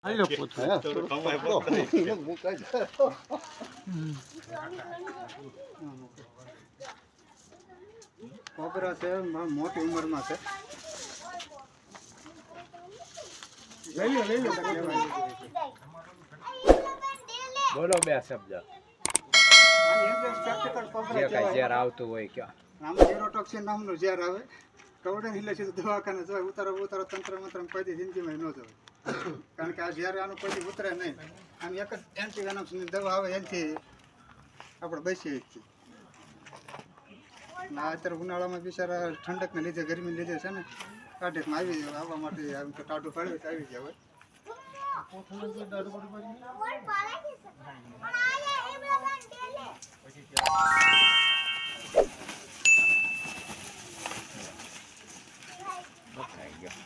હાલો પોતો cobra છે મોટી ઉંમરમાં છે. લઈ લો બોલો બે શબ્દ જે કઈ ઝેર આવતું હોય ક્યાં આમાં ઝેરોટોક્સિન નામનું ઝેર આવે. કવડે હિલે છે તો દવાખાને જવાય. ઉતારો તંત્ર મંત્ર કોઈ જિંદગીમાં ન જવાય. કારણ કે આ ઝેર આનું કોઈ ઉતરે નહીં. આમ એક જ એન્ટીવેનમ્સની દવા આવે એનાથી આપણે બચીએ છીએ. ના અત્યારે ઉનાળામાં બિચારા ઠંડકને લીધે ગરમીને લીધે છે ને કાઢેકમાં આવવા માટે આમ તો ટાઢું પાડ્યું તો આવી ગયા હોય. બકાઈ ગયો